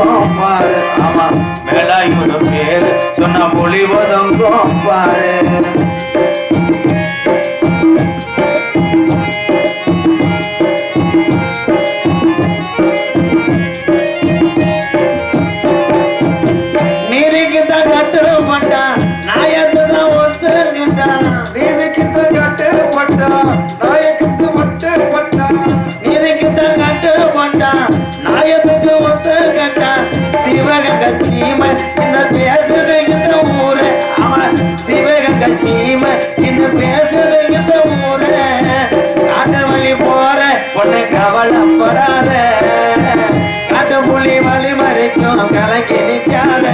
ஒதுங்கும் பாரு. ஆமா மேலாயூர் பேரு சொன்ன புலி ஒதுங்கும் பாரு. கவலைப்படாத காட்டு புலி வழி மறைக்கும் கலக்கி நிற்காத.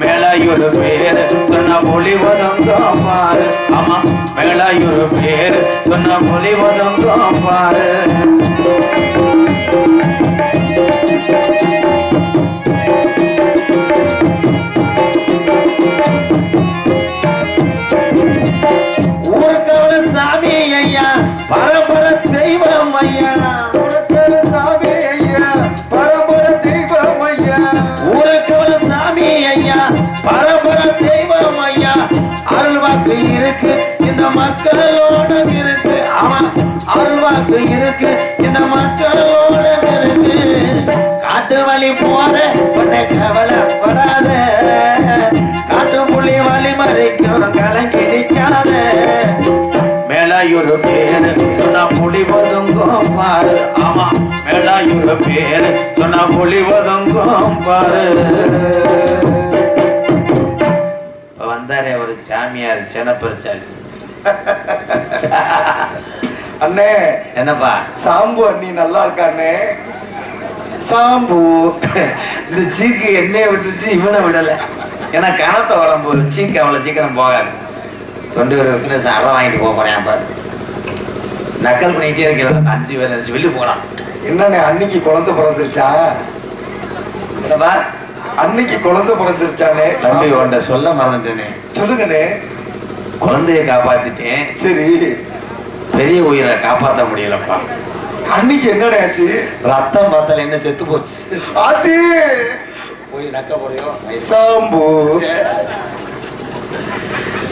மேலாயூர் பேரு சொன்ன புலி ஒதுங்கும் பாரு. ஆமா மேலாயூர் பேரு சொன்ன புலி ஒதுங்கும் பாரு. ஊருக்கவள சாமி ஐயா பரம்பர தெய்வம் ஐயா. ஊருக்கவள சாமி ஐயா பரம்பர தெய்வம் ஐயா. ஊருக்கவள சாமி ஐயா பரம்பர தெய்வம் ஐயா. அருள்வாக்கு இருக்கு இந்த மக்களோட இருக்கு. ஆமா அருள்வாக்கு இருக்கு இந்த மக்களோட இருக்கு. காட்டு வழி போற உன்னை கவலைப்படாத காட்டு புலி வழி மறைக்கும் கலங்கி நிற்காத. மேலாயூர் பேரு சொன்ன புலி ஒதுங்கும் பாரு. ஆமா மேலாயூர் பேரு சொன்ன புலி ஒதுங்கும் பாரு. வந்தாரே ஒரு சாமியார் சின்னப்பெருச்சாலி. அண்ணே என்னப்பா சாம்பு அண்ணி நல்லா இருக்கானே. சாம்பு இந்த சீக்கு என்னைய விட்டுருச்சு இவனை விடல. ஏன்னா கனத்த உடம்பு சீக்கு அவ்வளவு சீக்கிரம் போகாது. தொண்டு பேர் சாரம் வாங்கிட்டு போக போறேன். பாரு நக்கல் பண்ணிட்டே இருக்கிற 5 பேர் நினைச்சு வெளியே போறான். என்னண்ணே அன்னைக்கு குழந்தை பிறந்துருச்சா? என்னப்பா அன்னைக்கு குழந்தை பிறந்துருச்சானே? தம்பி உன்ட சொல்ல மறந்துட்டேனே. சொல்லுங்கண்ணே. குழந்தைய காப்பாத்திட்டேன். சரி பெரிய உயிரை காப்பாற்ற முடியலப்பா. அன்னைக்கு என்னடா ஆச்சு? ரத்தம் பார்த்தல என்ன செத்து போச்சு. அது போய் நக்க போறியோ சாம்பு.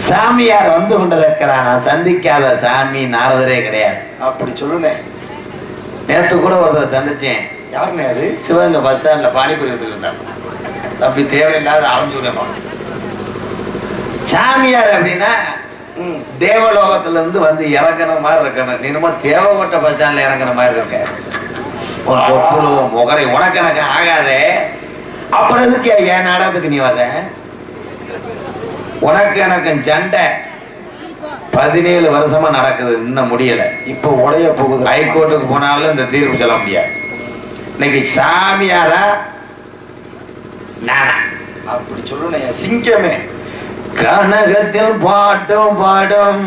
சாமியார் வந்து கொண்டிருக்கிறான். சந்திக்காத சாமி நாரதரே கிடையாது. அப்படி சொல்லுனே. நேற்று கூட ஒருத்தர் சந்திச்சேன். யாருண்ணே அது? சிவகங்கை பஸ் ஸ்டாண்ட்ல பானிபுரி இருந்தாங்க. தப்பி தேவையில்லாத அலைஞ்சுருப்பான். சாமியார் அப்படின்னா தேவலோகத்துல இருந்து வந்து இறங்குற மாதிரி இருக்கணும். நீ நம்ம தேவகோட்டை பஸ் ஸ்டாண்ட்ல இறங்குற மாதிரி இருக்க. முகரை உனக்கு எனக்கு ஆகாதே. அப்புறம் எதுக்கு என் நாடகத்துக்கு நீ வர? உனக்கு எனக்கு சண்டை 17 வருஷமா நடக்குது. இன்னும் முடியல. இப்ப உடைய போகுது. ஹைகோர்ட்டுக்கு போனாலும் இந்த தீர்ப்பு சொல்ல முடியாது. இன்னைக்கு சாமியாரா நானா? அப்படி சொல்லுனே. சிங்கமே கனகத்தில் பாட்டும் பாடும்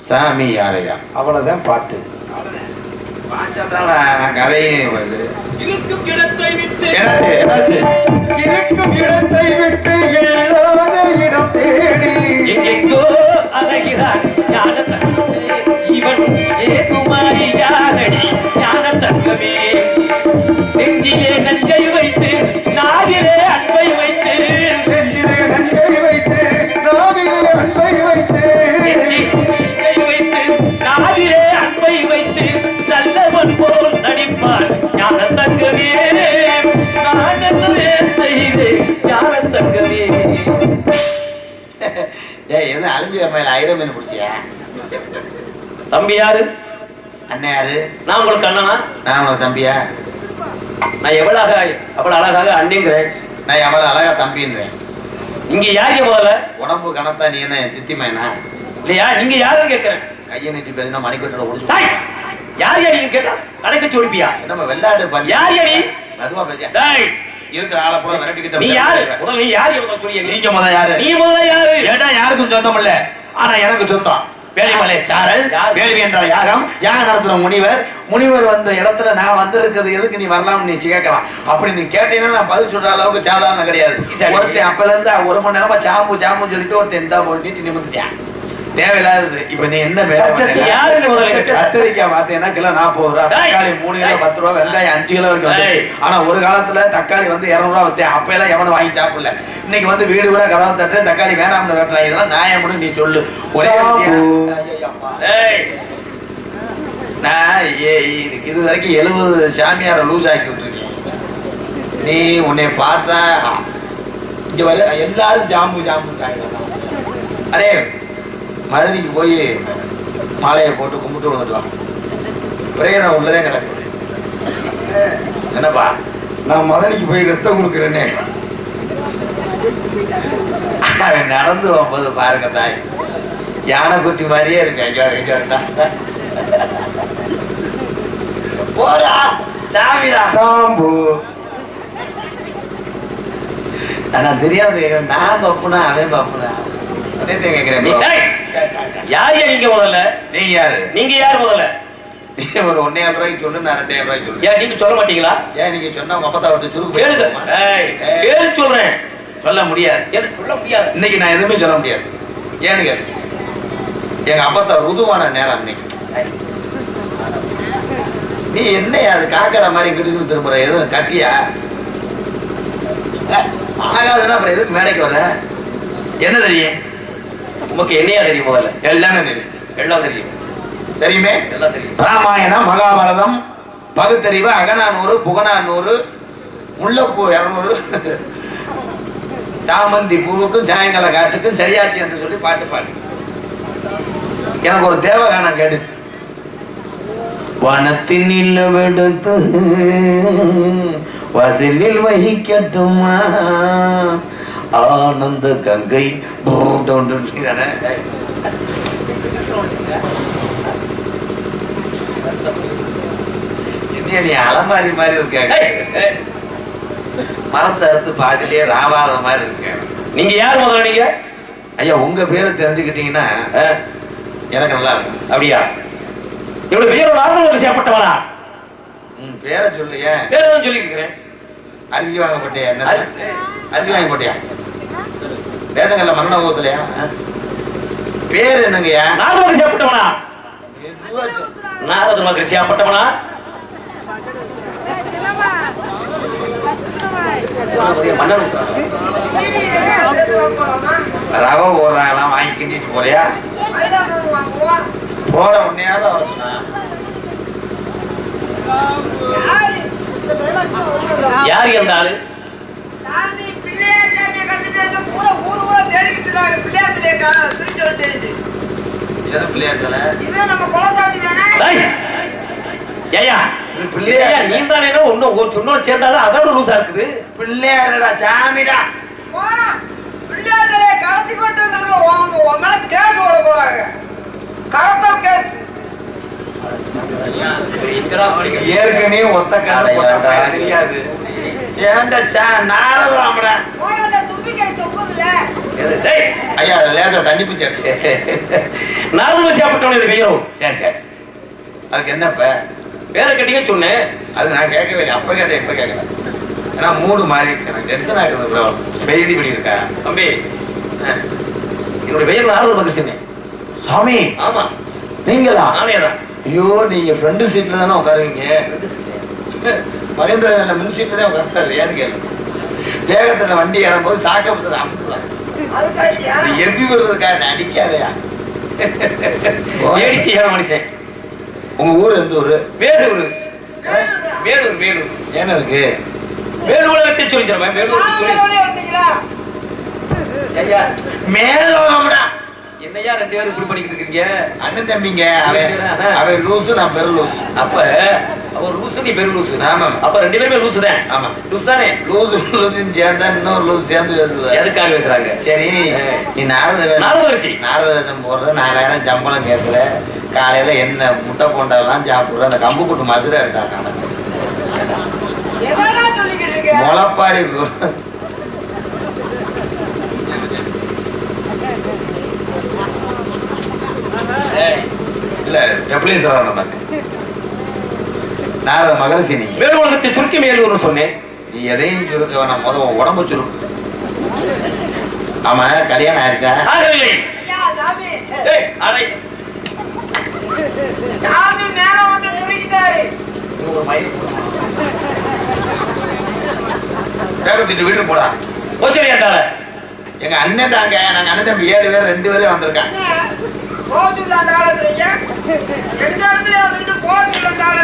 சாமியாரையா? அவ்வளவுதான் பாட்டு. கதையும் இருக்கும் இடத்தை விட்டு இல்லாத இடம் தேடி எங்கெங்கோ அலைகிறான் ஞான தங்கமே. இவன் ஏகுமாரி யாரடி ஞான தங்கமே. நெஞ்சிலே நஞ்சை வைத்து நாவிலே அன்பை வைத்து. நெஞ்சிலே நஞ்சை வைத்து நாவிலே அன்பை வைத்து. நெஞ்சை வைத்து நாவிலே அன்பை வைத்து நல்லவன் போல் நடிப்பான் ஞான தங்கமே. நான் என்னவே செய்தேன் ஞான தங்கமே. எது அழிஞ்சு மேல 1000 மீன் பிடிச்சியா? தம்பி யாரு? அண்ணன் யாரு? நான் உங்களுக்கு அண்ணனா? நான் உனக்கு தம்பியா? நான் அவ்வளவு அழகாக அண்ணிங்கிறேன். நான் எவ்வளவு அழகா தம்பின்றேன். இங்க யாரு போல உடம்பு கணத்தா நீ என்ன சித்தி மேனா இல்லையா? நீங்க யாருன்னு கேட்கிறேன். கையை நீட்டி பேசினா மணிக்கட்டோட ஒடிச்சு. யார் யாரு கேட்டா கடைக்கு சொல்லிப்பியா? நம்ம வெள்ளாடு யார் யாரு? மெதுவா பேசியா? டேய் இருக்கிற ஆளை பூரா விரட்டிக்கிட்டு நீ யாரு? முதல்ல நீ யாரு? சொல்லிய நீங்க முதல்ல யாரு? நீ முதல்ல யாரு? ஏடா யாருக்கும் சொந்தம் இல்ல. ஆனா எனக்கு சொந்தம். வேலிமலை சாரல் வேள்வி என்ற யாகம் நடத்துற முனிவர் வந்த இடத்துல நான் வந்திருக்கிறது எதுக்கு நீ வரலாம்னு நீ கேட்கலாம். அப்படி நீ கேட்டீங்கன்னா நான் பதில் சொல்ற அளவுக்கு சாதாரணம் கிடையாது. ஒருத்தன் அப்பல இருந்து 1 மணி நேரமா சாம்பு சொல்லிட்டு ஒருத்தன் எந்த நீட்டி நிமித்தியான். தேவையில்லாதது. இப்ப நீ என்ன வேலை அச்சச்சே, யாருக்கு முதல்ல கேட்ட? கத்திரிக்காய் பார்த்தீங்கன்னா கிலோ 40 ரூபா, தக்காளி 3 கிலோ 10 ரூபா, வெங்காயம் 5 கிலோ வரைக்கும் வந்துச்சு. ஆனா ஒரு காலத்துல தக்காளி வந்து 200 ரூபா வச்சு அப்ப எல்லாம் எவனும் வாங்கி சாப்பிடல. இன்னைக்கு வந்து வீடு கூட கதவை தட்டு தக்காளி வேணாம்னு வெட்டலாம். இதெல்லாம் நியாயம்னு நீ சொல்லு. ஒரே ஏய், நான் இது வரைக்கும் 70 சாமியாரை லூஸ் ஆக்கி விட்டுருக்கேன். நீ உன்னை பார்த்தா இங்க வர எல்லாரும் ஜாம்பு அரே மதுரைக்கு போய் மாலையை போட்டு கும்பிட்டு வந்துடுவான். பிரேதம் உள்ளதே கிடக்கு. என்னப்பா, நான் மதனிக்கு போய் ரத்தம் கொடுக்குறேனே. அவன் நடந்து போகும்போது பாருங்க தாய், யானை குட்டி மாதிரியே இருக்கு. போடா சாமிடா சாம்பு நான் தெரியாம நான் பப்புனா அவன் பப்புனா கேட்கிறேன். யார் நீங்க முதல்ல? நீங்க யாரு? நீங்க யார் முதல்ல? ஒரு 1,500 ரூபாய்க்கு சொல்லு, நான் 2,000 ரூபாய்க்கு சொல்லு. ஏன் நீங்க சொல்ல மாட்டீங்களா? ஏன் நீங்க சொன்னா உங்க அப்பா வந்து சுருக்கு கேளுங்க. கேளு சொல்றேன். சொல்ல முடியாது. எனக்கு சொல்ல முடியாது. இன்னைக்கு நான் எதுவுமே சொல்ல முடியாது. ஏன்னு கேளு, எங்க அப்பா ருதுவான நேரம் இன்னைக்கு. நீ என்ன அது காக்கடை மாதிரி கிட்டு திரும்புற? எதுவும் கட்டியா ஆகாதுன்னா அப்புறம் எதுக்கு மேடைக்கு வர? என்ன தெரியும் உமக்கு என்னையா தெரியும்? முதல்ல எல்லாமே தெரியும். எல்லாம் தெரியும். தெரியுமே, எல்லாம் தெரியும். ராமாயணம், மகாபாரதம், பகுத்தறிவு, அகநானூறு, புகநானூறு, முல்லைப்பூ 200, சாமந்தி பூவுக்கும் சாயங்கால காட்டுக்கும் சரியாச்சு என்று சொல்லி பாட்டு பாடு. எனக்கு ஒரு தேவகானம் கேட்டுச்சு. வனத்தினில் விடுத்து வசலில் வகிக்கட்டுமா ஆனந்த கங்கை நீ அலமாரி மாதிரி இருக்க. மரத்தை அறுத்து பாதிலேயே ராவாத மாதிரி இருக்க. நீங்க யார் முதல்ல? நீங்க ஐயா உங்க பேரை தெரிஞ்சுக்கிட்டீங்கன்னா எனக்கு நல்லா இருக்கும். அப்படியா? இவ்வளவு பேரோட ஆதரவு விஷயப்பட்டவனா? பேரை சொல்லுங்க. பேர் சொல்லி இருக்கிறேன். அரிசி வாங்க போட்டியா? என்ன அரிசி வாங்கி போட்டியா? ரேஷங்கல்ல மரண ஊத்தலையா? பேர் என்னங்கய்யா? நாரத விஷயப்பட்டவனா? நாரத விஷயப்பட்டவனா? ரவை போடுறாங்களாம், வாங்கி கிண்டிட்டு போறியா? போற உன்னையாவது யார் அந்த ஆளு? சொன்னோட சேர்ந்தாதான் அதோட லூசா இருக்குது. பிள்ளையாரடா சாமிடா. ஏற்கனவே ஒத்த கால தெரியாது. ஐயா லேசா தண்ணி பிச்சை. நாரத சாப்பிட்டவன கையும். சரி சரி, அதுக்கு என்னப்ப பேரை கட்டிங்க சொன்னேன். அது நான் கேட்கவே இல்லை. அப்ப கேட்டேன், இப்ப கேட்கல. ஏன்னா மூடு மாறிடுச்சு. எனக்கு டென்ஷன் ஆகுது. பெய்தி பண்ணியிருக்கா தம்பி? என்னோட பெயர் நாரத மகிழ்ச்சி. சாமி. ஆமா, நீங்களா? நானே தான். ஐயோ, நீங்க ஃப்ரெண்டு சீட்ல தானே உட்காருவீங்க. மகேந்திர மின் சீட்ல தான் உட்காரு. ஏன்னு கேளு, வேகத்துல வண்டி ஏறும்போது சாக்கபுத்தரை அமுத்துலாம். எம்பி வருவதுக்காக அடிக்காதையா? வேடிக்கையான மனுஷன். உங்க ஊர் எந்த ஊரு? வேலூர். வேலூர் வேலூர் ஏன்னா இருக்கு வேலூரகத்தை சொல்லிக்கிறேன். வேலூர் மேலோகம்டா. என்னையா 2 பேரும் இப்படி பண்ணிக்கிட்டு இருக்கீங்க? அண்ணன் தம்பிங்க. அவன் லூசு, நான் பெரு லூசு. அப்ப அவர் லூசு, நீ பெரு லூசு. ஆமா, அப்ப 2 பேருமே லூசு தான். ஆமா, லூசு தானே. லூசு லூசுன்னு சேர்ந்தா இன்னொரு லூசு சேர்ந்து வருது. எதுக்காக பேசுறாங்க? சரி, நீ நாரதரிசி போடுற 4000 சம்பளம் கேட்கல. காலையில என்ன முட்டை போண்டெல்லாம் சாப்பிடுற அந்த கம்பு கூட்டு மதுரை எடுத்தாங்க. முளப்பாரி இல்ல எப்படி சொல்றாங்க? நாரத மகரிஷி. நீ வேலூரகத்தை சுருக்கி மேலூர்னு சொன்னேன். நீ எதையும் சுருக்க வேணாம், முதல் உடம்பு சுருக்கு. ஆமா, கல்யாணம் ஆயிருக்கா? ஆகவில்லை. ஏய், அடே. இவங்க ஒரு மயிர் போடுறான். வேகத்திட்டு வீட்டுக்கு போடா. போச்சடி ஏண்டால. எங்க அண்ணன் தாங்க, நாங்க அண்ணன் தம்பி 7 பேர் 2 பேரே வந்திருக்காங்க.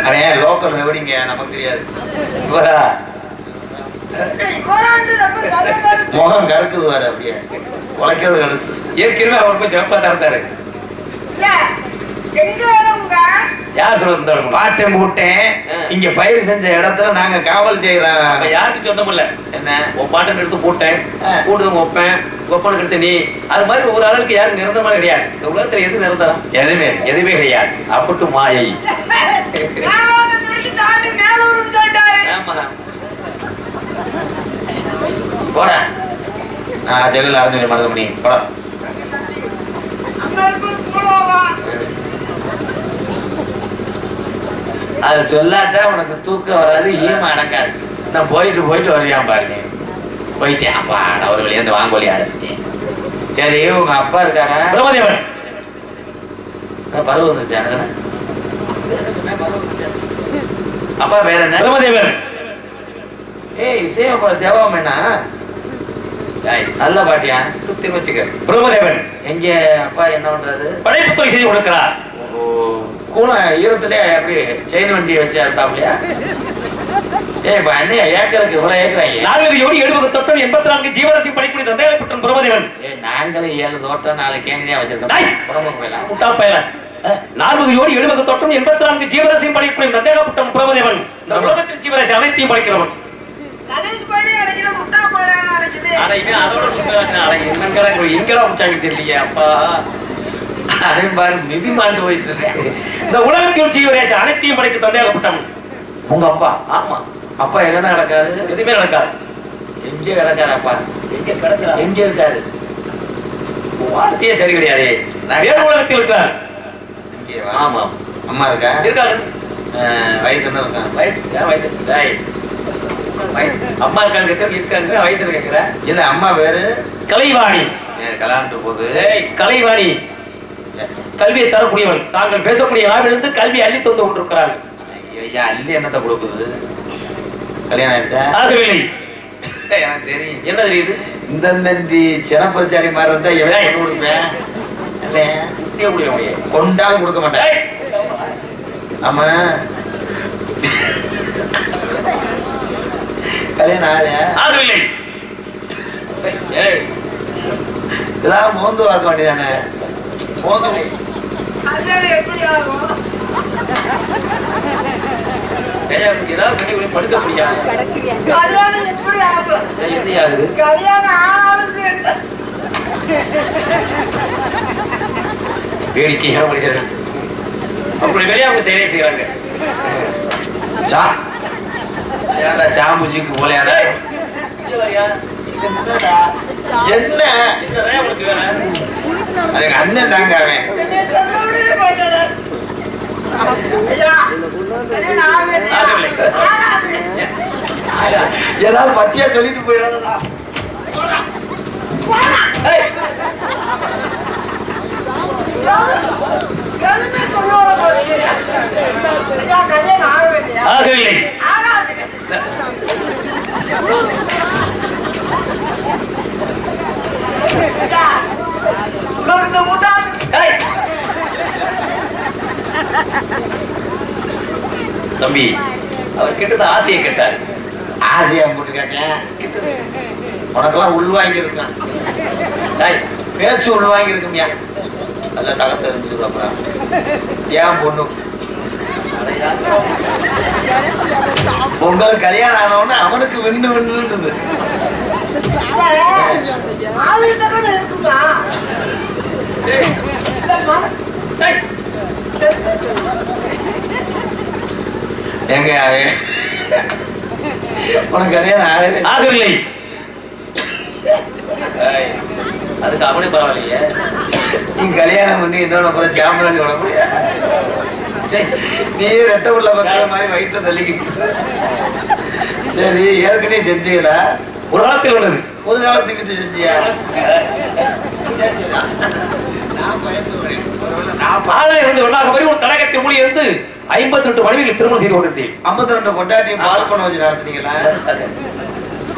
அவன் லோக்கல் எப்படிங்க நமக்கு தெரியாது. இவரா? முகம் கருக்குது வேற, அப்படியே உழைக்கிறது கருசு. ஏற்கனவே அவர் போய் சிவப்பா தரத்தாரு. யார் சொல்ல பாட்டேன் கூட்டேன். இங்க பயிர் செஞ்ச இடத்துல நாங்க காவல் செய்யறோம். யாருக்கு சொந்தம் இல்ல. என்ன உன் பாட்டன் எடுத்து போட்டேன், கூடுதல் வைப்பேன், ஒப்பனுக்கு எடுத்து நீ. அது மாதிரி ஒரு ஆளுக்கு யாரும் நிரந்தரமா கிடையாது. இந்த உலகத்துல எது நிரந்தரம்? எதுவுமே கிடையாது. அப்பட்டு மாயை. ஆமா. போட நான் ஜெகல் அறிஞ்சு மருதமணி போட. அது சொல்லாட்டா உனக்கு தூக்கம் வராது, ஈம அடங்காது. நான் போயிட்டு வரையான் பாருங்க. போயிட்டேன் அப்பா, நான் ஒரு வழியா வாங்க வழியா அடைச்சிட்டேன். சரி, உங்க அப்பா இருக்காரா? பிரம்மதேவன். பருவம் வந்துருச்சானு. அப்பா வேற என்ன? பிரம்மதேவன். ஏய் சேவப்பா தேவாமேனா? நல்ல பாட்டியா, சுத்தி வச்சுக்க. பிரம்மதேவன். எங்க அப்பா என்ன பண்றாரு? படைப்புத்துறை செய்து கொடுக்கிறார். கூண ஈரத்திலே அப்படி செயின் வண்டியை வச்சு அறுத்தாப்லையா? ஏப்பா என்ன ஏக்கருக்கு இவ்வளவு ஏக்குறாங்க? 4 ஜோடி 70 தோட்டம் 84 ஜீவராசி படைப்புடி தந்தையாகப்பட்ட பிரம்மதேவன். நாங்களும் 7 தோட்டம் 4 கேணிதான் வச்சிருக்கோம். புறமுக மேல முட்டா பயலன். 4 ஜோடி 70 தோட்டம் 84 ஜீவராசி படைப்புடி தந்தையாகப்பட்ட பிரம்மதேவன். இந்த உலகத்தில் ஜீவராசி அனைத்தையும் படைக்கிறவன். நிதி மாண்டு போயிட்டு. இந்த உலகத்தில் ஜீவராசி அனைத்தையும் படைக்க தந்தையாகப்பட்டவன் உங்க அப்பா? ஆமா. அப்பா எங்க நடக்காரு? எதுவுமே நடக்காது. எங்கே கிடக்காரு அப்பா? எங்க கிடக்கிறார்? எங்க இருக்காரு? வார்த்தையே சரி கிடையாது. வேறு உலகத்தில் இருக்கார். ஆமா. அம்மா இருக்கா? இருக்காரு. வயசு என்ன இருக்கா? அம்மா இருக்காங்க இருக்காங்க. வயசுல கேட்கிற இல்ல அம்மா வேறு கலைவாணி. கல்யாணத்து போது கலைவாணி கல்வியை தரக்கூடியவன். தாங்கள் பேசக்கூடிய நாவிலிருந்து கல்வி அள்ளி தந்து கொண்டிருக்கிறார்கள். ஐயா அள்ளி என்னத்தை கொடுக்குது? கல்யாணம் ஆயிடுச்சா? ஆகவில்லை. எனக்கு தெரியும். என்ன தெரியுது? இந்த சினப்பரிச்சாரி மாதிரி இருந்தா எவ்வளவு கொடுப்பேன்? கொண்டாலும் கொடுக்க மாட்டேன். ஆமா கல்யாணம் ஆகவில்லை. இதெல்லாம் மோந்து பார்க்க வேண்டியதானே? ஏதாவது படுக்க முடியாது. வேடிக்கையா மனிதர்கள் அப்படி வெளியே அவங்க செயலே செய்யறாங்க. சாம்புஜிக்கு போலையாடா? என்ன அதுக்கு அண்ணன் தாங்க அவன். ஏதாவது பத்தியா சொல்லிட்டு போயிடாதா? ஆகவில்லை. தம்பி அவர் கிட்ட ஆசையை கேட்டாரு. ஆசையா போட்டு கேட்டேன். உனக்கெல்லாம் உள்வாங்கி இருக்கான். பேச்சு உள்வாங்கி இருக்குமியா? நல்ல தகத்தை இருந்துச்சு. அப்புறம் ஏன் பொண்ணு உங்களுக்கு கல்யாணம் ஆனவொன்னு அவனுக்கு விண்ணு விண்ணுன்றது. எங்க உனக்கு கல்யாணம் ஆகவில்லை. அதுக்கு அவனே பரவாயில்லையே. நீ கல்யாணம் பண்ணி என்னோட கூட ஜாம்பரன் விட முடியாது. நீ ரெட்ட உள்ள பக்கிற மாதிரி வயிற்ற தள்ளிக்கிட்டு. சரி ஏற்கனவே செஞ்சீங்களா? ஒரு காலத்தில் உள்ளது. ஒரு காலத்துக்கிட்டு செஞ்சியா? பாலம் இருந்து ஒன்றாக வரை ஒரு தடகத்தை மூலி இருந்து 52 மனைவிகள் திருமணம் செய்து கொண்டிருந்தேன். 52 பொண்டாட்டி பால் பண்ண வச்சு நடத்துனீங்களா?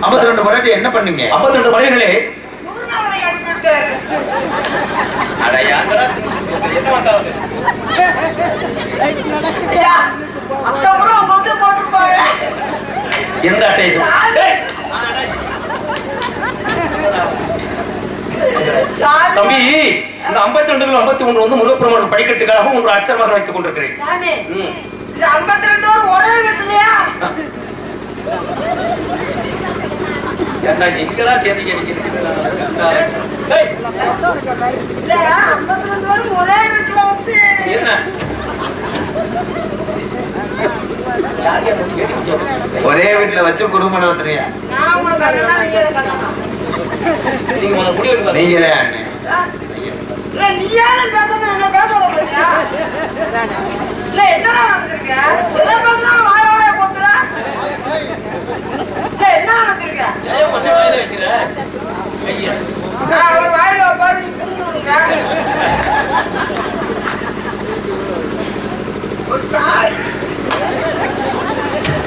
52 பொண்டாட்டி என்ன பண்ணீங்க? 52 மனைவிகளே அடையாங்கடா என்ன வந்தாங்க? எந்த அட்டை தம்பி, இந்த 52 53 வந்து முருகப்பெருமான் படிக்கட்டுக்காக ஒரு அச்சரமாக வைத்துக் கொண்டிருக்கிறேன். எங்கடா சேர்த்து ஒரே வீட்டுல வச்சு குடும்பம் நடத்துறியா? நீங்களே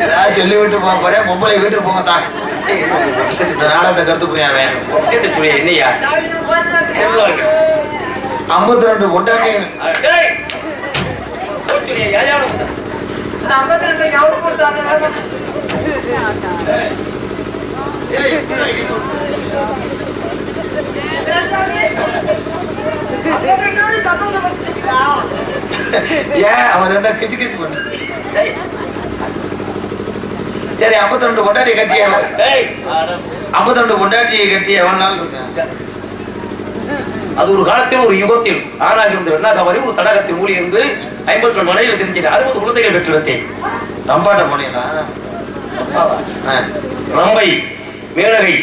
ஏதாவது சொல்லி விட்டு போக போறேன். மும்பை வீட்டுக்கு போங்க தான். நாடகத்தை கருத்து புரியாம என்னையா 52 பொண்டாட்டி ஏன் அவர் என்ன கிச்சு கிச்சு பண்ண? சரி 52 பொண்டாட்டி கட்டிய 52 பொண்டாட்டியை கட்டி எவ்வளவு நாள் இருக்க? அது ஒரு காலத்தில் ஒரு யுகத்தில் ஆணாக இருந்த வெண்ணாகவரி ஒரு தடகத்தில் மூலி இருந்து 52 மனையில் தெரிஞ்சது 60 குழந்தைகள் பெற்றிருக்கேன். நம்பாட்ட போனீங்களா? ரம்பை, மேனகை,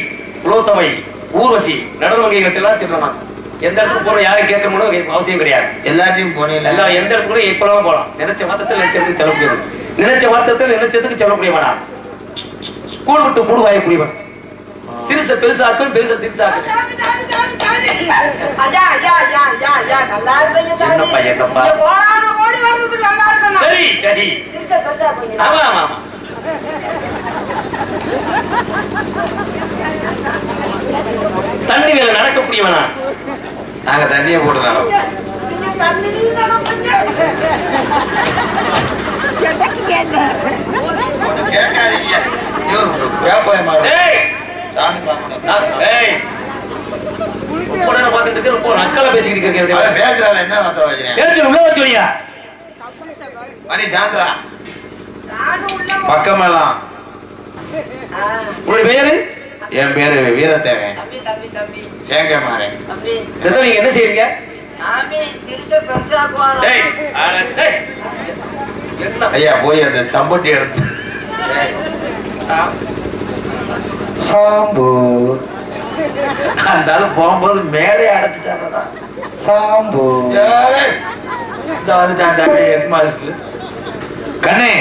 புலோத்தமை, ஊர்வசி, நடனவங்கை கட்டெல்லாம் சொல்லலாம். எந்த இடத்துக்கு போறோம் யாரும் கேட்கணும் அவசியம் கிடையாது. எல்லாத்தையும் போனீங்களா? எல்லாம் எந்த இடத்துக்கு எப்பலாம் போலாம். நினைச்ச மாத்தத்தில் நினைச்சதுக்கு செல்ல முடியாது. நினைச்ச மாத்தத்தில் நினைச்சதுக்கு செல்ல முடியவனா? கூடு விட்டு கூடு வாயக்கூடியவன். சிறுச பெருசாக்கள், பெருச சிறுசாக்கள். என்னப்பா என்னப்பா? சரி சரி. ஆமா ஆமா ஆமா. தண்ணி வேலை நடக்கக்கூடியவனா? நாங்க தண்ணியை போட்டுறோம். கேட்காதீங்க. பக்கமெல்லாம் பேரு? என் பேரு வீரத்தேவன். சேங்கமாறேன். நீங்க என்ன செய்றீங்க? ஐயா போய் அந்த சம்பட்டி எடுத்து சாம்பு அந்த போகும்போது மேலே அடைச்சிட்டாங்க. சாம்பு கண்ணே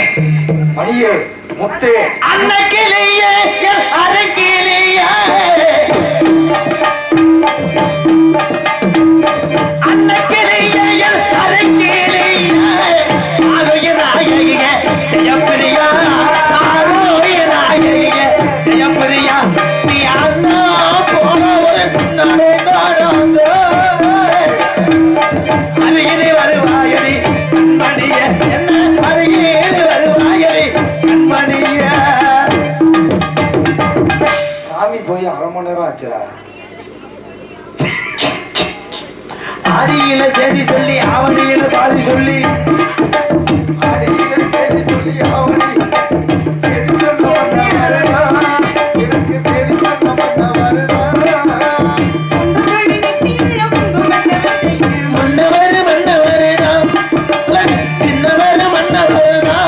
மணியே முத்தே அன்னைக்கிலேயே அரைக்கிலேயே அன்னைக்கிலேயே அரைக்கிலேயே ஆரோய நாயகிய ஜெயப்பிரியா ஆரோய நாயகிய ஜெயப்பிரியா நீ அண்ணா போனவர் நானே காணாத அருகிலே வருவாயடி கண்மணிய என்ன அருகிலே வருவாயடி கண்மணிய. சாமி போய் 1/2 மணி நேரம் ஆச்சுடா. அடியில செய்தி சொல்லி அவனியில பாதி சொல்லி அடியில செய்தி சொல்லி அவனி செய்தி சொல்ல வந்தவரா எனக்கு செய்தி சொல்ல வந்தவரா மன்னவரு மன்னவரா சின்னவரு மன்னவரா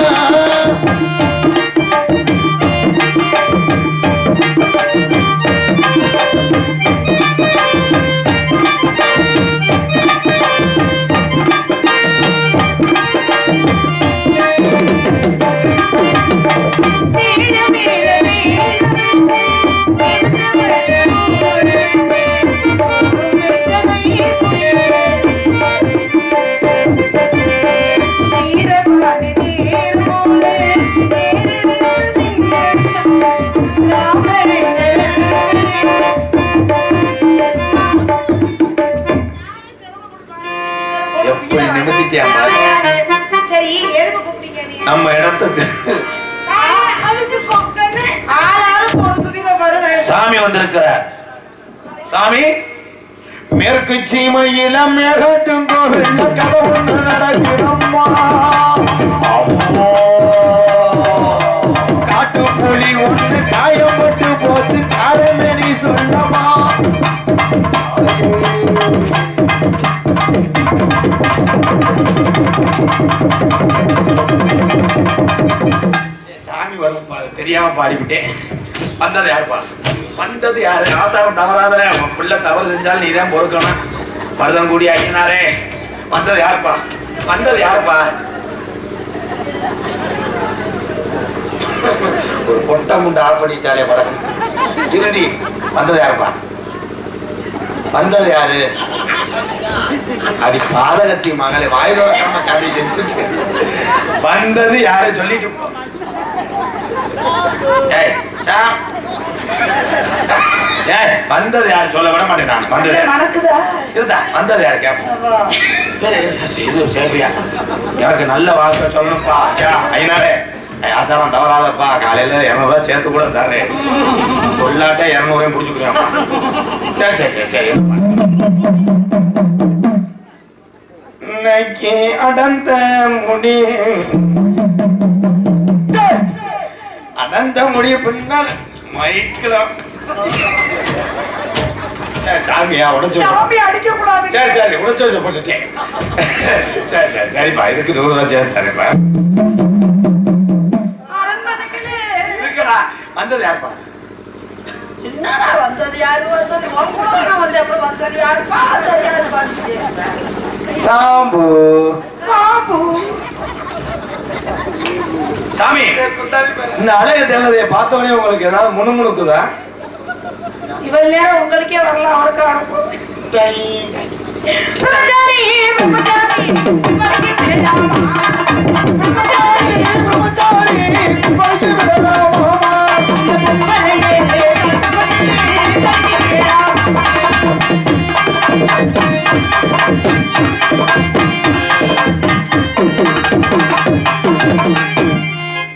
கூப்பிட்டேன் சரி எதுக்கு கூப்பிட்டீங்க நீங்க? நம்ம இடத்துக்கு அதுக்கு கொக்கன்னு ஆளாளுக்கு ஒரு துணிவை பாரு. சாமி வந்திருக்கிறார். சாமி மேற்கு சீமையில மேகட்டும் கோவில் கதை ஒன்று நடக்கிறம்மா. காட்டு புலி ஒன்று காயப்பட்டு போச்சு காரணி சொல்லமா. சாமி வரும் தெரியாம பாடிவிட்டேன். வந்தது யாருப்பா? வந்தது யாரு? ஆசாவும் தவறாத பிள்ளை தவறு செஞ்சாலும் நீதான் பொறுக்கணும். மருதம் கூடி ஆகினாரே. வந்தது யாருப்பா? வந்தது யாருப்பா? ஒரு பொட்டை முண்டை ஆஃப் பண்ணிட்டாலே படம் இருடி. வந்தது யாருப்பா? வந்தது யாரு? அடி பாதகத்தி மகளை வாயுதோஷமா சாமி செஞ்சு வந்தது யாரு சொல்லிட்டு வந்தது யாரு சொல்ல விட மாட்டேன். நான் வந்தது வந்தது யாரு கேட்போம். சரியா எனக்கு நல்ல வார்த்தை சொல்லணும்ப்பா. ஐநாரே ஆசாரம் தவறாதப்பா. காலையில 200 சேர்த்து கூட தர்றேன். சொல்லாட்ட 200 புடிச்சுக்கிறேன். சரி சரி சரி. இன்னைக்கு அடந்த முடி அடந்த முடி பின்னால் மைக்கலாம். சாமியா உடச்சு அடிக்க கூடாது. சரி சரி உடச்சு வச்சு போட்டுட்டேன். சரி சரி சரிப்பா. இதுக்கு 100 ரூபாய் சேர்த்து தரேன்ப்பா. இருக்கடா. வந்தது யாருப்பா? என்னடா வந்தது யாரு? வந்தது வந்து அப்புறம் வந்தது யாருப்பா? வந்தது யாருப்பா? சாம்பு பாபு சாமி இந்த அழகு தேவதையை பார்த்தவனே உங்களுக்கு ஏதாவது முணுமுணுக்குதா? இவள் நேரம் உங்களுக்கே வரலாம். அவருக்கா இருக்கும்.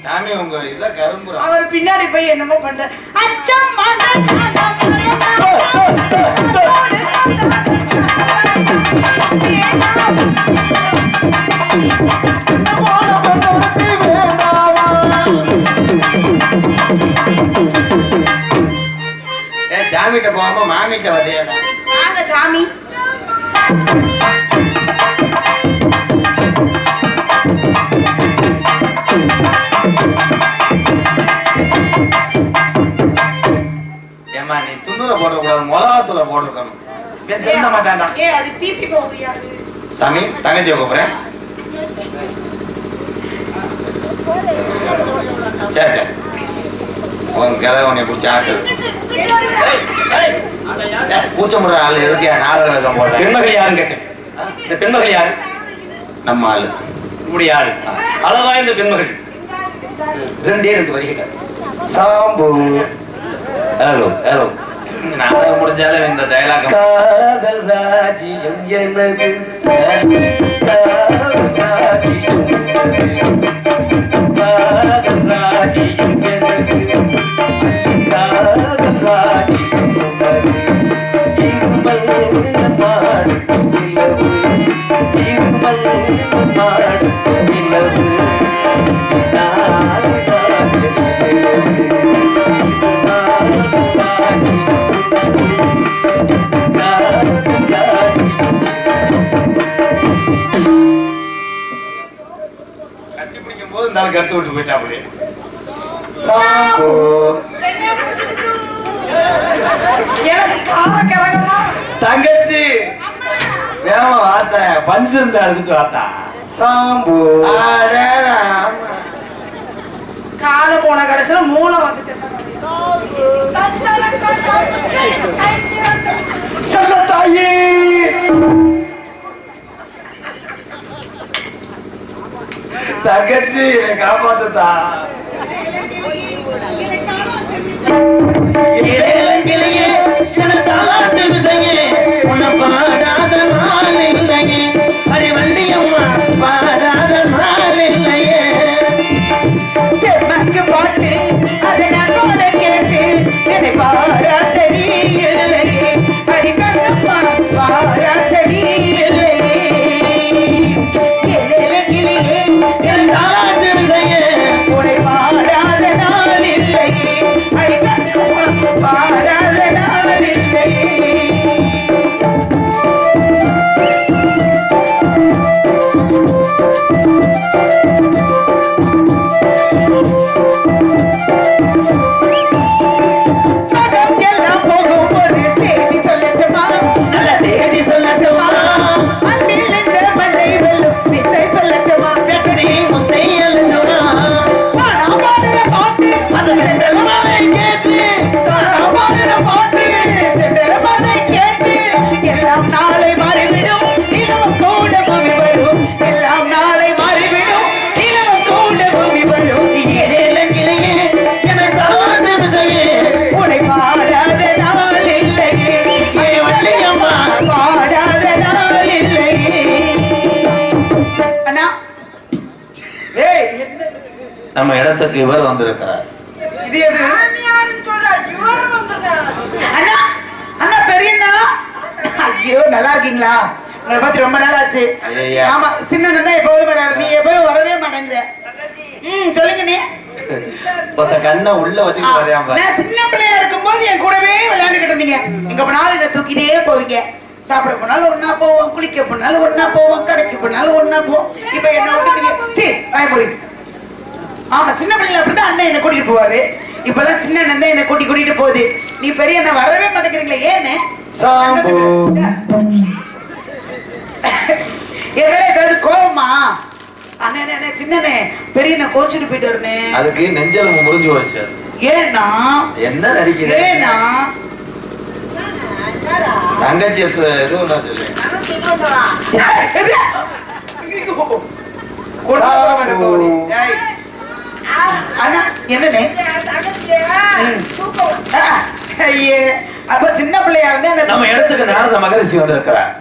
சாமி உங்க இத கரும்பு அவர் பின்னாடி போய் என்னமோ பண்ற. அச்சம் சாமிகிட்ட போகாம மாமிகிட்ட வரையா? வாங்க சாமி. ஏமா நீ துண்ணுல போடக்கூடாது, மிளகாத்துல போட்டுருக்கணும். திருந்த மாட்டாண்டா. அது பிபி போகுறியா? சாமி தங்கச்சியை கூப்பிடுறேன். சரி சரி உன் கிழவனை உன்னை பிடிச்சி ஆட்டு பூச்ச முறை ஆள் எதுக்கியா நாடக வேஷம் போடுற? பெண்மகள் யாருன்னு கேட்டேன். இந்த பெண்மகள் யாரு? நம்ம ஆளு இப்படி யாரு? அளவா இந்த பெண்மகள் 2 வருகிறார். Sambu hello hello. நாடகம் முடிஞ்சாலும் இந்த டயலாக் காதல் ராஜ்யம் எனது, காதல் ராஜ்யம் எனது, காதல் ராஜ்யம் எனது, காதல் ராஜ்யம் எனது. இருமல் பாடும் நிலவு, இருமல் பாடும் நிலவு, நான் சாகும் நிலவு. கத்து விட்டு போயிட்டா அப்படியே. சாம்பு தங்கச்சி வேம வார்த்த பஞ்சு இருந்தா எடுத்துட்டு வாத்தா. சாம்பு கால போன கடைசியில மூளை வந்துச்சு. தாயி தங்கச்சி காப்பாத்துதா. பாடாத நாள் இல்லையே. அடி வண்டியம்மா அதை நான் கூட கேட்டு என்னை பாராட்ட நீ இல்லை அடி கண்ணம்மா பாராட்ட நீ இல்லை கிளியே உன்னை பாராத நாள் இல்லை அடி கண்ணம்மா பாராத நாள் இல்லை நம்ம இடத்துக்கு இவர் வந்திருக்கிறார். இது எது? சாமியார்னு சொல்ற இவர் வந்திருக்காரு. அண்ணா அண்ணா பெரியண்ணா. ஐயோ நல்லா இருக்கீங்களா? உங்களை பார்த்து ரொம்ப நாள் ஆச்சு. ஆமா சின்ன அண்ணா எப்போதும் வராரு. நீ எப்போதும் வரவே மாட்டேங்கிற. சொல்லுங்க நீ. பத்த கண்ணை உள்ள வச்சுட்டு வரையாம. நான் சின்ன பிள்ளையா இருக்கும்போது என் கூடவே விளையாண்டுக்கிட்டு இருந்தீங்க. எங்க போனாலும் என்ன தூக்கிட்டே போவீங்க. சாப்பிட போனாலும் ஒன்னா போவோம், குளிக்க போனாலும் ஒன்னா போவோம், கடைக்கு போனாலும் ஒன்னா போவோம். இப்ப என்ன விட்டுட்டீங்க. சீ வாய் போடி. ஆமா சின்ன பிள்ளைல அப்படிதான் அண்ணன் என்ன கூட்டிட்டு போவாரு. இப்பெல்லாம் சின்ன அண்ணன் என்ன கூட்டிட்டு போகுது. நீ பெரிய அண்ணன் வரவே மாட்டேங்கிறீங்களே ஏன்னு? ஏதாவது கோவமா? அண்ணே சின்னனே பெரிய அண்ணன் கோச்சிட்டு போயிட்டு வரனே. அதுக்கு நெஞ்சலும் முறிஞ்சு போச்சு. ஏன்னா என்ன நடிக்கிறேன்? ஏன்னா தங்கச்சி எதுவும் நான் சொல்லுவேன். அப்ப சின்ன பிள்ளையா இருந்தா நம்ம இடத்துக்கு நாரத மகரிஷி வந்து இருக்கிறார்.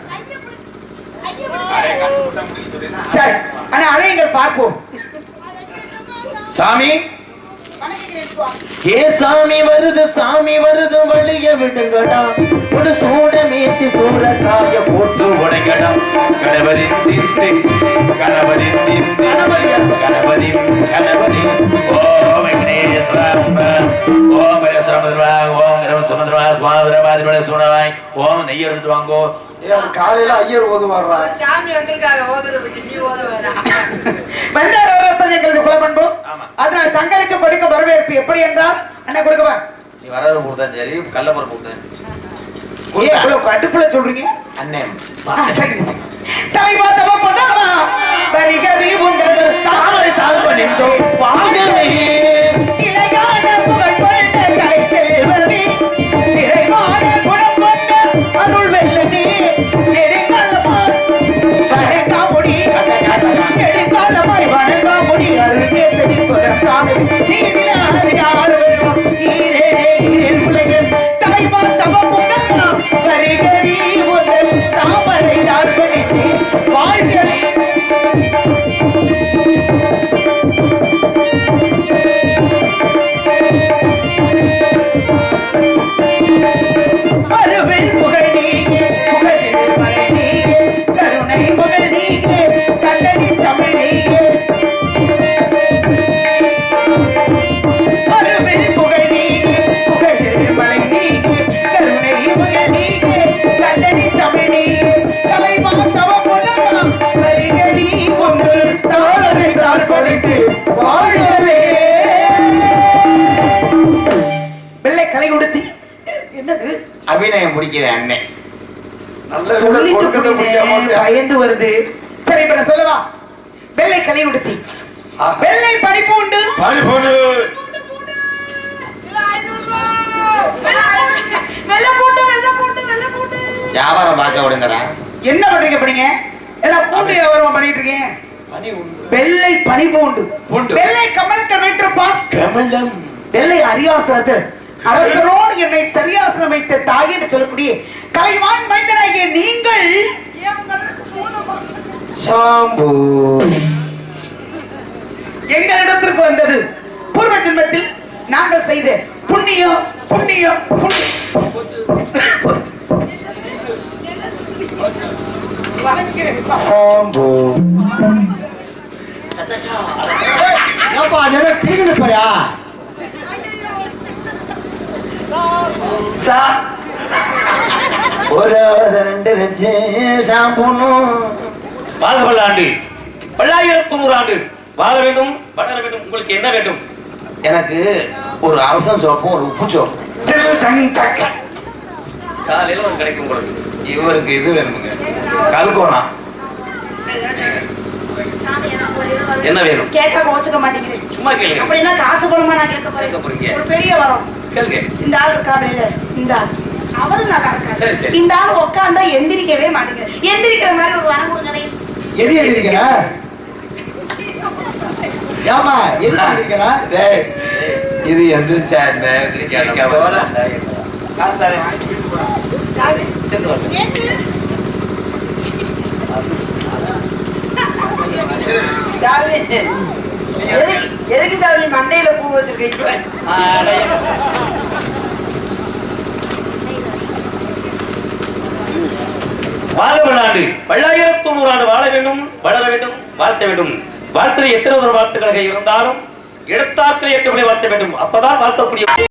சரி ஆனா அழையுங்கள் பார்ப்போம். சாமி ஏ சாமி வருது வழிய விடுங்கடா ஒரு சூட மீத்தி சூட காய போட்டு உடைங்கடா கணவரி ஓ வெங்கடேஸ்வர ஓம் ஓம் சுமந்திரா சுவாதிரவாதி சுனவாய் ஓம் நெய் எடுத்துட்டு வாங்கோ. காலையில ஐயர் ஓதுவாரா? சாமி வந்திருக்காங்க ஓதுறதுக்கு. நீ ஓத வேணாம். வந்தார் வரப்பதைகளுக்கு கொலை பண்ணுவோம். அதனால தங்களுக்கு படிக்க வரவேற்பு எப்படி என்றால் அண்ணா கொடுக்கவா? நீ வரவு கொடுத்தா சரி கல்லப்பரம் கொடுத்தேன். அடுப்புல சொல்றீங்க அண்ணே தாய் பார்த்தவ போதாமா பரிகவி உங்கள் தாமரை தாழ்வ நின்றோ பாகமே இளையான புகழ் கொண்ட கலை செல்வமே நிறைவான குணம் கொண்ட அருள் வெல்லமே நெடுங்காலமாய் வணங்காமுடி நெடுங்காலமாய் வணங்காமுடி அருள் கேசரி புறத்தாமே நீ விழாது யார் வேணும் ஈரே பிள்ளைகள் தாய் பார்த்தவ போதாமா பரிகவி உங்கள் தாமரை தாழ்வ நின்றோ வாழ்களே அருவில் புகழ் நீங்க புகழில் மலை நீங்க கருணை புகழ் நீங்க கண்ணனி தமிழ் நீங்க அருவில் புகழ் நீங்க புகழில் மலை நீங்க கருணை புகழ் நீங்க கண்ணனி தமிழ் நீங்க தலைவா தவ முதலாம் வரிகளி ஒன்று தாளரை தாழ் படைத்து வாழவே வெள்ளை கலை உடுத்தி என்னது அபிநயம் முடிக்கிற அண்ணே பயந்து வருது. சரி இப்ப நான் சொல்லவா? வெள்ளை கலை உடுத்தி வெள்ளை படிப்பு உண்டு வியாபாரம் பார்க்க விடுங்கடா. என்ன பண்றீங்க பண்ணீங்க? எல்லாம் பூண்டு வியாபாரம் பண்ணிட்டு இருக்கீங்க. வெள்ளை பனிப்பு உண்டு வெள்ளை கமலத்தை வேற்றுப்பான் கமலம் வெள்ளை அரியாசனத்து அரசரோடு என்னை சரியாசனம் வைத்த தாய் என்று சொல்லக்கூடிய கலைவான் மைந்தனாகிய நீங்கள் சாம்பு எங்களிடத்திற்கு வந்தது பூர்வ ஜென்மத்தில் நாங்கள் செய்த புண்ணியம் புண்ணியம் புண்ணியம். சாம்பு ஏப்பா என்ன கிரிக்கெட் போயா ஒரு ரெண்டு வச்சு சாம்புணும். வாழ்க பல்லாண்டு, பல்லாயிரத்து 100 ஆண்டு வாழ வேண்டும், வளர வேண்டும். உங்களுக்கு என்ன வேண்டும்? எனக்கு ஒரு அரசன் சோப்பும் ஒரு உப்பு சோப்பும் காலையில ஒரு கிடைக்கும் உங்களுக்கு. இவருக்கு இது வேணுமுங்க, கல்கோனா. என்ன வேணும்? கேட்க கோச்சுக்க மாட்டேங்கிறேன். சும்மா கேளுங்க. அப்படின்னா காசு பணமா நான் கேட்க கேட்க போறீங்க. ஒரு பெரிய வரம். கேளுங்க. இந்த ஆள் இருக்காரு, இந்த ஆள் அவரு நல்லா இருக்காரு. சரி, சரி. இந்த ஆள் உட்காந்தா எந்திரிக்கவே மாட்டேங்குது. எந்திரிக்கிற மாதிரி ஒரு வரம் கொடுங்க. எது எதிரிக்கல ஏமா எது எதிரிக்கல டேய், இது எந்திரிச்சா என்ன? காசு தரேன். சென்று வாங்க. எதுக்கு சாமி மண்டையில பூ வச்சிருக்கீங்க? வாழ பல்லாண்டு, பல்லாயிரத்து 100 ஆண்டு வாழ வேண்டும், வளர வேண்டும், வாழ்த்த வேண்டும். வாழ்த்துல எத்தனை ஒரு வார்த்தைகளாக இருந்தாலும் எழுத்தாக்கள் ஏற்றபடி வாழ்த்த வேண்டும். அப்பதான் வாழ்த்தக்கூடிய